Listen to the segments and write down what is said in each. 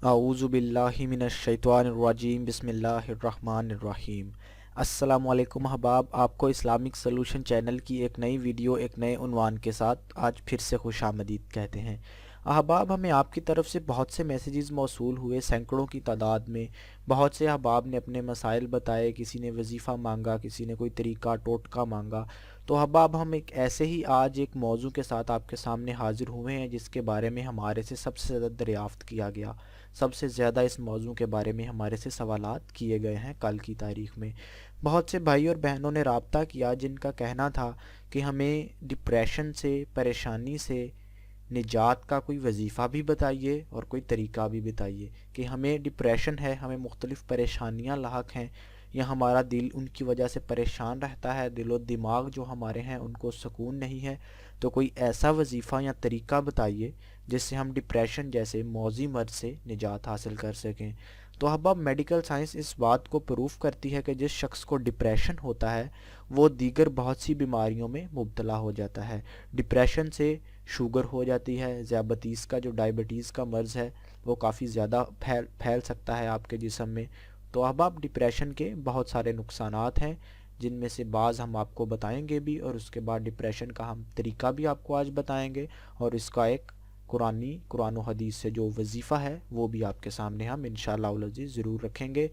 اعوذ باللہ من الشیطان الرجیم بسم اللہ الرحمن الرحیم۔ السلام علیکم احباب، آپ کو اسلامک سلوشن چینل کی ایک نئی ویڈیو ایک نئے عنوان کے ساتھ آج پھر سے خوش آمدید کہتے ہیں۔ احباب، ہمیں آپ کی طرف سے بہت سے میسیجز موصول ہوئے، سینکڑوں کی تعداد میں۔ بہت سے احباب نے اپنے مسائل بتائے، کسی نے وظیفہ مانگا، کسی نے کوئی طریقہ ٹوٹکا مانگا۔ تو احباب، ہم ایک ایسے ہی آج ایک موضوع کے ساتھ آپ کے سامنے حاضر ہوئے ہیں جس کے بارے میں ہمارے سے سب سے زیادہ دریافت کیا گیا، سب سے زیادہ اس موضوع کے بارے میں ہمارے سے سوالات کیے گئے ہیں کل کی تاریخ میں۔ بہت سے بھائی اور بہنوں نے رابطہ کیا جن کا کہنا تھا کہ ہمیں ڈپریشن سے، پریشانی سے نجات کا کوئی وظیفہ بھی بتائیے اور کوئی طریقہ بھی بتائیے، کہ ہمیں ڈپریشن ہے، ہمیں مختلف پریشانیاں لاحق ہیں، یا ہمارا دل ان کی وجہ سے پریشان رہتا ہے، دل و دماغ جو ہمارے ہیں ان کو سکون نہیں ہے، تو کوئی ایسا وظیفہ یا طریقہ بتائیے جس سے ہم ڈپریشن جیسے موذی مرض سے نجات حاصل کر سکیں۔ تو اب میڈیکل سائنس اس بات کو پروف کرتی ہے کہ جس شخص کو ڈپریشن ہوتا ہے وہ دیگر بہت سی بیماریوں میں مبتلا ہو جاتا ہے۔ ڈپریشن سے شوگر ہو جاتی ہے، ذیابطیس کا جو ڈائبٹیز کا مرض ہے وہ کافی زیادہ پھیل سکتا ہے آپ کے جسم میں۔ تو اب ڈپریشن کے بہت سارے نقصانات ہیں جن میں سے بعض ہم آپ کو بتائیں گے بھی، اور اس کے بعد ڈپریشن کا ہم طریقہ بھی آپ کو آج بتائیں گے، اور اس کا ایک قرآن و حدیث سے جو وظیفہ ہے وہ بھی آپ کے سامنے ہم انشاءاللہ العزیز ضرور رکھیں گے۔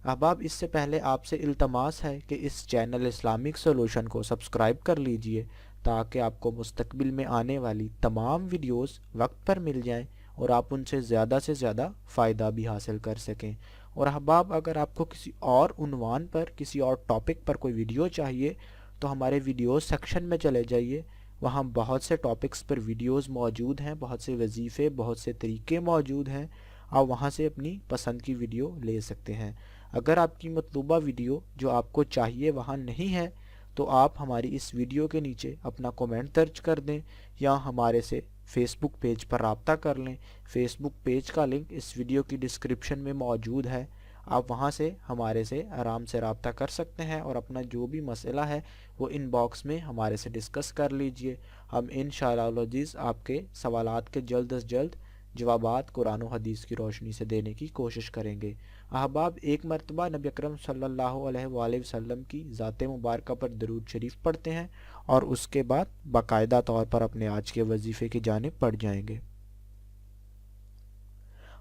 احباب، اس سے پہلے آپ سے التماس ہے کہ اس چینل اسلامک سولوشن کو سبسکرائب کر لیجئے تاکہ آپ کو مستقبل میں آنے والی تمام ویڈیوز وقت پر مل جائیں اور آپ ان سے زیادہ فائدہ بھی حاصل کر سکیں۔ اور احباب، اگر آپ کو کسی اور عنوان پر، کسی اور ٹاپک پر کوئی ویڈیو چاہیے تو ہمارے ویڈیوز سیکشن میں چلے جائیے، وہاں بہت سے ٹاپکس پر ویڈیوز موجود ہیں، بہت سے وظیفے، بہت سے طریقے موجود ہیں، آپ وہاں سے اپنی پسند کی ویڈیو لے سکتے ہیں۔ اگر آپ کی مطلوبہ ویڈیو جو آپ کو چاہیے وہاں نہیں ہے تو آپ ہماری اس ویڈیو کے نیچے اپنا کومنٹ درج کر دیں، یا ہمارے سے فیس بک پیج پر رابطہ کر لیں۔ فیس بک پیج کا لنک اس ویڈیو کی ڈسکرپشن میں موجود ہے، آپ وہاں سے ہمارے سے آرام سے رابطہ کر سکتے ہیں اور اپنا جو بھی مسئلہ ہے وہ ان باکس میں ہمارے سے ڈسکس کر لیجئے۔ ہم انشاءاللہ العزیز آپ کے سوالات کے جلد از جلد جوابات قرآن و حدیث کی روشنی سے دینے کی کوشش کریں گے۔ احباب، ایک مرتبہ نبی اکرم صلی اللہ علیہ وآلہ وسلم کی ذات مبارکہ پر درود شریف پڑھتے ہیں اور اس کے بعد باقاعدہ طور پر اپنے آج کے وظیفے کی جانب پڑھ جائیں گے۔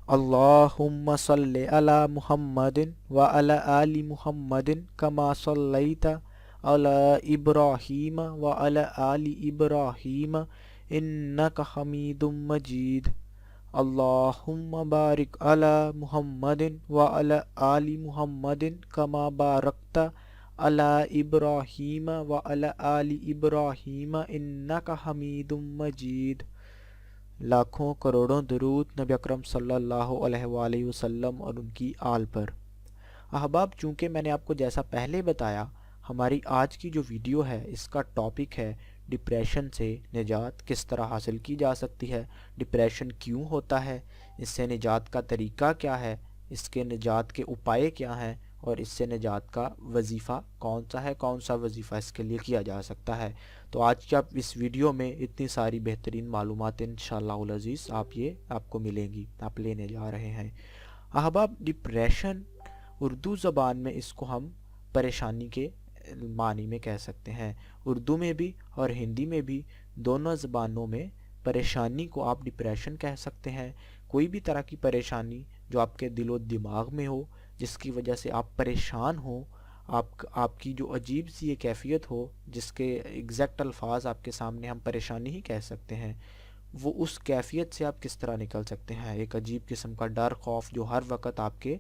اللہم صلی علی محمد وعلی آل محمد کما صلیت علی ابراہیم وعلی آل ابراہیم انک حمید مجید۔ اللہم بارک علی محمد وعلی آل محمد کما بارکت علی ابراہیم وعلی آل ابراہیم انک حمید مجید۔ لاکھوں کروڑوں درود نبی اکرم صلی اللہ علیہ وآلہ وسلم اور ان کی آل پر۔ احباب، چونکہ میں نے آپ کو جیسا پہلے بتایا، ہماری آج کی جو ویڈیو ہے اس کا ٹاپک ہے ڈپریشن سے نجات کس طرح حاصل کی جا سکتی ہے، ڈپریشن کیوں ہوتا ہے، اس سے نجات کا طریقہ کیا ہے، اس کے نجات کے اپائے کیا ہیں، اور اس سے نجات کا وظیفہ کون سا ہے، کون سا وظیفہ اس کے لیے کیا جا سکتا ہے۔ تو آج کی آپ اس ویڈیو میں اتنی ساری بہترین معلومات انشاءاللہ العزیز آپ کو ملیں گی، آپ لینے جا رہے ہیں۔ احباب، ڈپریشن اردو زبان میں اس کو ہم پریشانی کے معنی میں کہہ سکتے ہیں۔ اردو میں بھی اور ہندی میں بھی، دونوں زبانوں میں پریشانی کو آپ ڈپریشن کہہ سکتے ہیں۔ کوئی بھی طرح کی پریشانی جو آپ کے دل و دماغ میں ہو، جس کی وجہ سے آپ پریشان ہوں، آپ کی جو عجیب سی یہ کیفیت ہو جس کے ایگزیکٹ الفاظ آپ کے سامنے ہم پریشانی ہی کہہ سکتے ہیں، وہ اس کیفیت سے آپ کس طرح نکل سکتے ہیں۔ ایک عجیب قسم کا ڈر، خوف جو ہر وقت آپ کے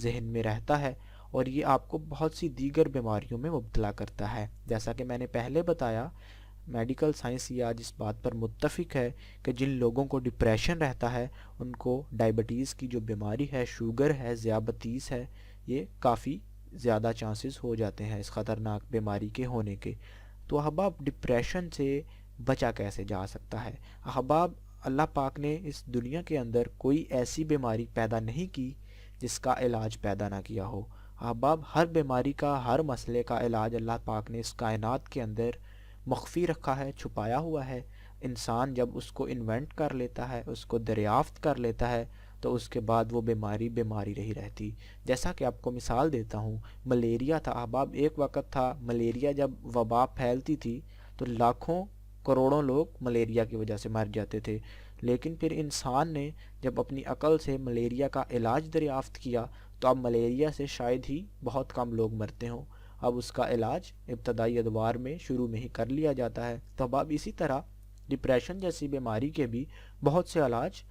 ذہن میں رہتا ہے، اور یہ آپ کو بہت سی دیگر بیماریوں میں مبتلا کرتا ہے۔ جیسا کہ میں نے پہلے بتایا، میڈیکل سائنس یہ آج اس بات پر متفق ہے کہ جن لوگوں کو ڈپریشن رہتا ہے ان کو ڈائبٹیز کی جو بیماری ہے، شوگر ہے، ذیابطیس ہے، یہ کافی زیادہ چانسز ہو جاتے ہیں اس خطرناک بیماری کے ہونے کے۔ تو احباب، ڈپریشن سے بچا کیسے جا سکتا ہے؟ احباب، اللہ پاک نے اس دنیا کے اندر کوئی ایسی بیماری پیدا نہیں کی جس کا علاج پیدا نہ کیا ہو۔ احباب، ہر بیماری کا، ہر مسئلے کا علاج اللہ پاک نے اس کائنات کے اندر مخفی رکھا ہے، چھپایا ہوا ہے۔ انسان جب اس کو انوینٹ کر لیتا ہے، اس کو دریافت کر لیتا ہے، تو اس کے بعد وہ بیماری رہی رہتی۔ جیسا کہ آپ کو مثال دیتا ہوں، ملیریا تھا احباب، ایک وقت تھا ملیریا جب وبا پھیلتی تھی تو لاکھوں کروڑوں لوگ ملیریا کی وجہ سے مر جاتے تھے، لیکن پھر انسان نے جب اپنی عقل سے ملیریا کا علاج دریافت کیا تو اب ملیریا سے شاید ہی بہت کم لوگ مرتے ہوں۔ اب اس کا علاج ابتدائی ادوار میں شروع میں ہی کر لیا جاتا ہے۔ تو اب اسی طرح ڈپریشن جیسی بیماری کے بھی بہت سے علاج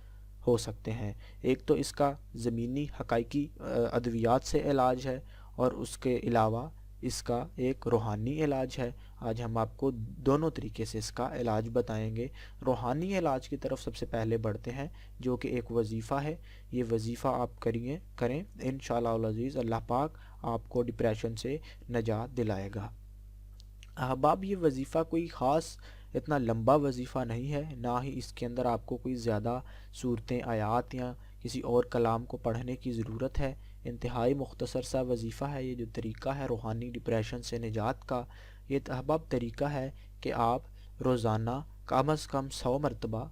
ہو سکتے ہیں۔ ایک تو اس کا زمینی حقائقی ادویات سے علاج ہے، اور اس کے علاوہ اس کا ایک روحانی علاج ہے۔ آج ہم آپ کو دونوں طریقے سے اس کا علاج بتائیں گے۔ روحانی علاج کی طرف سب سے پہلے بڑھتے ہیں، جو کہ ایک وظیفہ ہے۔ یہ وظیفہ آپ کریں انشاءاللہ العزیز، اللہ پاک آپ کو ڈپریشن سے نجات دلائے گا۔ احباب یہ وظیفہ کوئی خاص اتنا لمبا وظیفہ نہیں ہے، نہ ہی اس کے اندر آپ کو کوئی زیادہ صورتیں، آیات یا کسی اور کلام کو پڑھنے کی ضرورت ہے۔ انتہائی مختصر سا وظیفہ ہے۔ یہ جو طریقہ ہے روحانی ڈپریشن سے نجات کا، یہ احباب طریقہ ہے کہ آپ روزانہ کم از کم 100 مرتبہ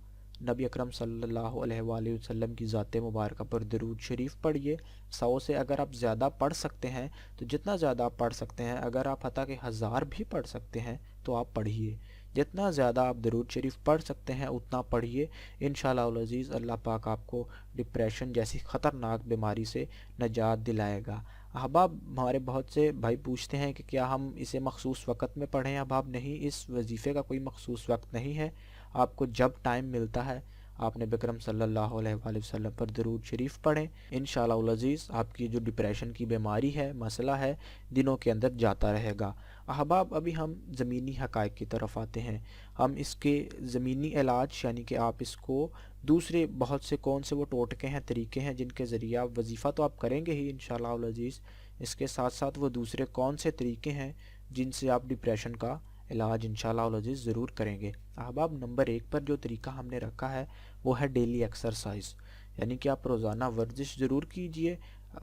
نبی اکرم صلی اللہ علیہ وآلہ وسلم کی ذات مبارکہ پر درود شریف پڑھیے۔ 100 سے اگر آپ زیادہ پڑھ سکتے ہیں تو جتنا زیادہ آپ پڑھ سکتے ہیں، اگر آپ حتیٰ کہ 1000 بھی پڑھ سکتے ہیں تو آپ پڑھیے۔ جتنا زیادہ آپ درود شریف پڑھ سکتے ہیں اتنا پڑھیے، انشاءاللہ العزیز اللہ پاک آپ کو ڈپریشن جیسی خطرناک بیماری سے نجات دلائے گا۔ احباب ہمارے بہت سے بھائی پوچھتے ہیں کہ کیا ہم اسے مخصوص وقت میں پڑھیں؟ احباب نہیں، اس وظیفے کا کوئی مخصوص وقت نہیں ہے۔ آپ کو جب ٹائم ملتا ہے آپ نبی اکرم صلی اللہ علیہ وآلہ وسلم پر درود شریف پڑھیں، انشاءاللہ العزیز آپ کی جو ڈپریشن کی بیماری ہے، مسئلہ ہے، دنوں کے اندر جاتا رہے گا۔ احباب ابھی ہم زمینی حقائق کی طرف آتے ہیں۔ ہم اس کے زمینی علاج، یعنی کہ آپ اس کو دوسرے بہت سے کون سے وہ ٹوٹکے ہیں، طریقے ہیں جن کے ذریعے آپ وظیفہ تو آپ کریں گے ہی انشاءاللہ العزیز، اس کے ساتھ ساتھ وہ دوسرے کون سے طریقے ہیں جن سے آپ ڈپریشن کا علاج انشاءاللہ العزیز ضرور کریں گے۔ احباب نمبر 1 پر جو طریقہ ہم نے رکھا ہے وہ ہے ڈیلی ایکسرسائز، یعنی کہ آپ روزانہ ورزش ضرور کیجئے،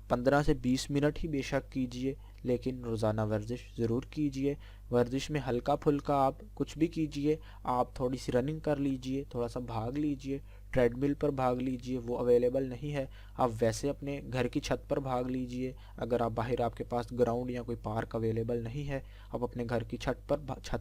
15 سے 20 منٹ ہی بے شک کیجئے، لیکن روزانہ ورزش ضرور کیجئے۔ ورزش میں ہلکا پھلکا آپ کچھ بھی کیجئے، آپ تھوڑی سی رننگ کر لیجئے، تھوڑا سا بھاگ لیجئے، ٹریڈ مل پر بھاگ لیجئے، وہ اویلیبل نہیں ہے، آپ ویسے اپنے گھر کی چھت پر بھاگ لیجئے۔ اگر آپ باہر آپ کے پاس گراؤنڈ یا کوئی پارک اویلیبل نہیں ہے، آپ اپنے گھر کی چھت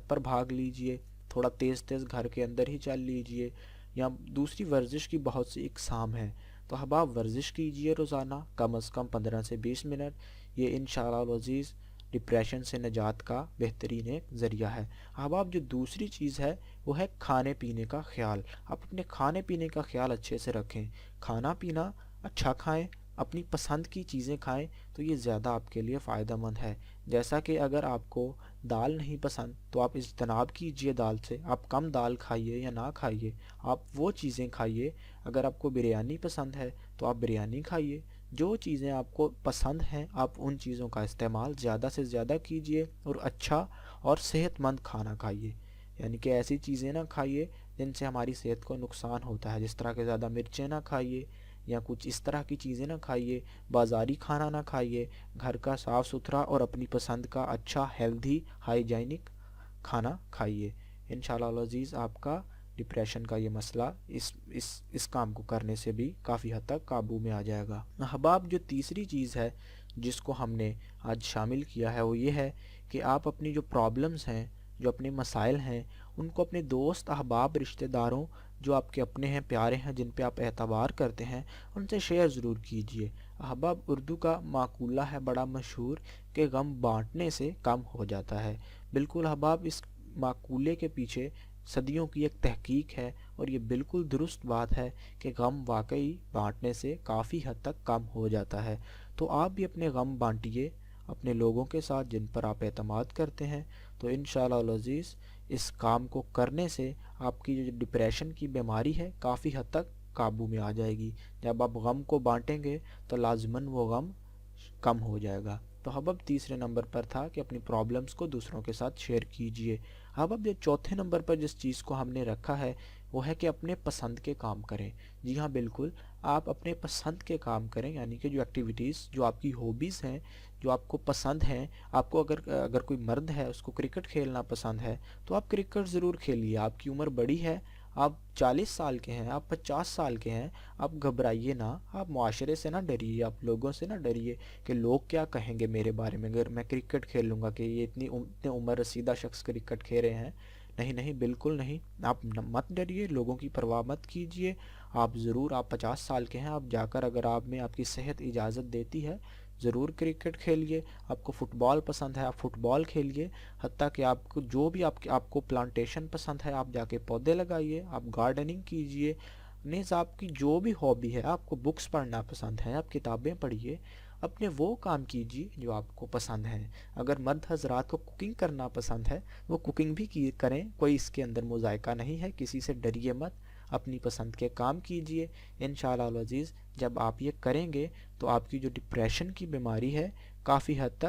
پر بھاگ لیجئے، تھوڑا تیز گھر کے اندر ہی چل لیجئے، یا دوسری ورزش کی بہت سی اقسام ہیں۔ تو احباب ورزش کیجئے روزانہ کم از کم 15 سے 20 منٹ، یہ انشاءاللہ العزیز ڈپریشن سے نجات کا بہترین ایک ذریعہ ہے۔ احباب جو دوسری چیز ہے وہ ہے کھانے پینے کا خیال۔ آپ اپنے کھانے پینے کا خیال اچھے سے رکھیں، کھانا پینا اچھا کھائیں، اپنی پسند کی چیزیں کھائیں، تو یہ زیادہ آپ کے لیے فائدہ مند ہے۔ جیسا کہ اگر آپ کو دال نہیں پسند تو آپ اجتناب کیجئے دال سے، آپ کم دال کھائیے یا نہ کھائیے، آپ وہ چیزیں کھائیے۔ اگر آپ کو بریانی پسند ہے تو آپ بریانی کھائیے۔ جو چیزیں آپ کو پسند ہیں آپ ان چیزوں کا استعمال زیادہ سے زیادہ کیجئے، اور اچھا اور صحت مند کھانا کھائیے، یعنی کہ ایسی چیزیں نہ کھائیے جن سے ہماری صحت کو نقصان ہوتا ہے، جس طرح کہ زیادہ مرچیں نہ کھائیے یا کچھ اس طرح کی چیزیں نہ کھائیے، بازاری کھانا نہ کھائیے، گھر کا صاف ستھرا اور اپنی پسند کا اچھا ہیلدی ہائیجینک کھانا کھائیے۔ انشاءاللہ العزیز آپ کا ڈپریشن کا یہ مسئلہ اس کام کو کرنے سے بھی کافی حد تک قابو میں آ جائے گا۔ احباب جو تیسری چیز ہے جس کو ہم نے آج شامل کیا ہے وہ یہ ہے کہ آپ اپنی جو پرابلمز ہیں، جو اپنے مسائل ہیں، ان کو اپنے دوست، احباب، رشتہ داروں جو آپ کے اپنے ہیں، پیارے ہیں، جن پہ آپ اعتبار کرتے ہیں، ان سے شیئر ضرور کیجئے۔ احباب اردو کا مقولہ ہے بڑا مشہور کہ غم بانٹنے سے کم ہو جاتا ہے۔ بالکل احباب اس مقولے کے پیچھے صدیوں کی ایک تحقیق ہے، اور یہ بالکل درست بات ہے کہ غم واقعی بانٹنے سے کافی حد تک کم ہو جاتا ہے۔ تو آپ بھی اپنے غم بانٹیے اپنے لوگوں کے ساتھ جن پر آپ اعتماد کرتے ہیں، تو انشاءاللہ العزیز اس کام کو کرنے سے آپ کی جو ڈپریشن کی بیماری ہے کافی حد تک قابو میں آ جائے گی۔ جب آپ غم کو بانٹیں گے تو لازماً وہ غم کم ہو جائے گا۔ تو اب تیسرے نمبر پر تھا کہ اپنی پرابلمز کو دوسروں کے ساتھ شیئر کیجئے۔ اب جو چوتھے نمبر پر جس چیز کو ہم نے رکھا ہے وہ ہے کہ اپنے پسند کے کام کریں۔ جی ہاں بالکل، آپ اپنے پسند کے کام کریں، یعنی کہ جو ایکٹیویٹیز، جو آپ کی ہابیز ہیں، جو آپ کو پسند ہیں۔ آپ کو اگر کوئی مرد ہے اس کو کرکٹ کھیلنا پسند ہے تو آپ کرکٹ ضرور کھیلیے۔ آپ کی عمر بڑی ہے، آپ 40 سال کے ہیں، آپ 50 سال کے ہیں، آپ گھبرائیے نہ، آپ معاشرے سے نہ ڈریے، آپ لوگوں سے نہ ڈریے کہ لوگ کیا کہیں گے میرے بارے میں اگر میں کرکٹ کھیل لوں گا، کہ یہ اتنے عمر رسیدہ شخص کرکٹ کھیل رہے ہیں۔ نہیں نہیں، بالکل نہیں، آپ مت ڈریے، لوگوں کی پرواہ مت کیجیے۔ آپ ضرور، آپ 50 سال کے ہیں، آپ جا کر اگر آپ کی صحت اجازت دیتی ہے ضرور کرکٹ کھیلیے۔ آپ کو فٹ بال پسند ہے، آپ فٹ بال کھیلیے، حتیٰ کہ آپ کو جو بھی آپ کو پلانٹیشن پسند ہے، آپ جا کے پودے لگائیے، آپ گارڈننگ کیجیے۔ نیز آپ کی جو بھی ہابی ہے، آپ کو بکس پڑھنا پسند ہے، آپ کتابیں پڑھیے، اپنے وہ کام کیجیے جو آپ کو پسند ہیں۔ اگر مرد حضرات کو کوکنگ کرنا پسند ہے، وہ کوکنگ بھی کریں، کوئی اس کے اندر مذائقہ نہیں ہے، کسی سے ڈریے مت، اپنی پسند کے کام کیجیے۔ انشاءاللہ العزیز جب آپ یہ کریں گے تو آپ کی جو ڈپریشن کی بیماری ہے کافی حد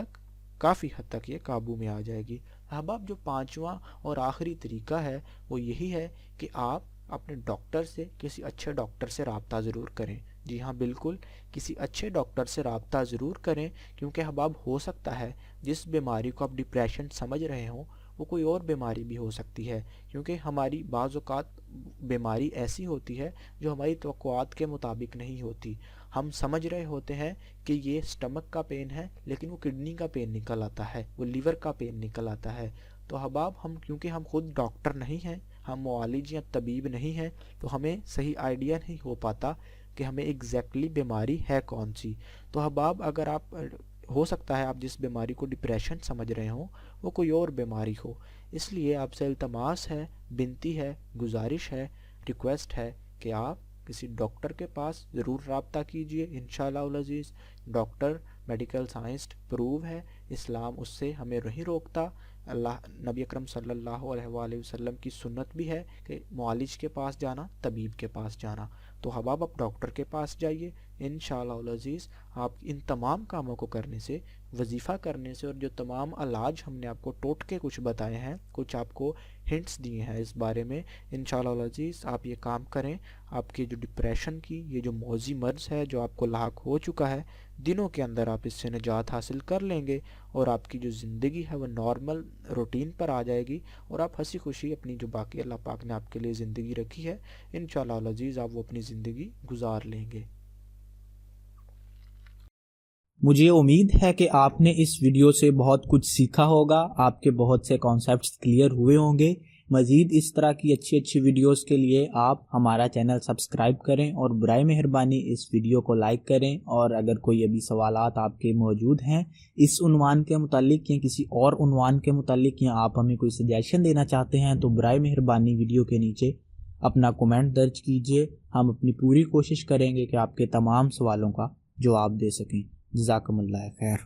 تک یہ قابو میں آ جائے گی۔ احباب، جو پانچواں اور آخری طریقہ ہے وہ یہی ہے کہ آپ اپنے ڈاکٹر سے، کسی اچھے ڈاکٹر سے رابطہ ضرور کریں۔ جی ہاں بالکل، کسی اچھے ڈاکٹر سے رابطہ ضرور کریں، کیونکہ احباب ہو سکتا ہے جس بیماری کو آپ ڈپریشن سمجھ رہے ہوں وہ کوئی اور بیماری بھی ہو سکتی ہے، کیونکہ ہماری بعض اوقات بیماری ایسی ہوتی ہے جو ہماری توقعات کے مطابق نہیں ہوتی۔ ہم سمجھ رہے ہوتے ہیں کہ یہ سٹمک کا پین ہے، لیکن وہ کڈنی کا پین نکل آتا ہے، وہ لیور کا پین نکل آتا ہے۔ تو احباب، کیونکہ ہم خود ڈاکٹر نہیں ہیں، ہم معالج یا طبیب نہیں ہیں، تو ہمیں صحیح آئیڈیا نہیں ہو پاتا کہ ہمیں ایگزیکٹلی بیماری ہے کون سی۔ تو احباب، اگر ہو سکتا ہے آپ جس بیماری کو ڈپریشن سمجھ رہے ہوں وہ کوئی اور بیماری ہو، اس لیے آپ سے التماس ہے، بنتی ہے، گزارش ہے، ریکویسٹ ہے کہ آپ کسی ڈاکٹر کے پاس ضرور رابطہ کیجئے۔ انشاءاللہ العزیز ڈاکٹر میڈیکل سائنس پروو ہے، اسلام اس سے ہمیں نہیں روکتا۔ نبی اکرم صلی اللہ علیہ وآلہ وسلم کی سنت بھی ہے کہ معالج کے پاس جانا، طبیب کے پاس جانا۔ تو حباب، آپ ڈاکٹر کے پاس جائیے، انشاءاللہ العزیز آپ ان تمام کاموں کو کرنے سے، وظیفہ کرنے سے، اور جو تمام علاج ہم نے آپ کو ٹوٹکے کچھ بتائے ہیں، کچھ آپ کو ہنٹس دیے ہیں اس بارے میں، انشاءاللہ العزیز آپ یہ کام کریں، آپ کی جو ڈپریشن کی یہ جو موذی مرض ہے جو آپ کو لاحق ہو چکا ہے، دنوں کے اندر آپ اس سے نجات حاصل کر لیں گے، اور آپ کی جو زندگی ہے وہ نارمل روٹین پر آ جائے گی، اور آپ ہنسی خوشی اپنی جو باقی اللہ پاک نے آپ کے لیے زندگی رکھی ہے انشاءاللہ العزیز آپ وہ اپنی زندگی گزار لیں گے۔ مجھے امید ہے کہ آپ نے اس ویڈیو سے بہت کچھ سیکھا ہوگا، آپ کے بہت سے کانسیپٹس کلیئر ہوئے ہوں گے۔ مزید اس طرح کی اچھی ویڈیوز کے لیے آپ ہمارا چینل سبسکرائب کریں، اور برائے مہربانی اس ویڈیو کو لائک کریں، اور اگر کوئی ابھی سوالات آپ کے موجود ہیں اس عنوان کے متعلق یا کسی اور عنوان کے متعلق، یا آپ ہمیں کوئی سجیشن دینا چاہتے ہیں، تو برائے مہربانی ویڈیو کے نیچے اپنا کومنٹ درج کیجئے۔ ہم اپنی پوری کوشش کریں گے کہ آپ کے تمام سوالوں کا جواب دے سکیں۔ جزاکم اللہ خیر۔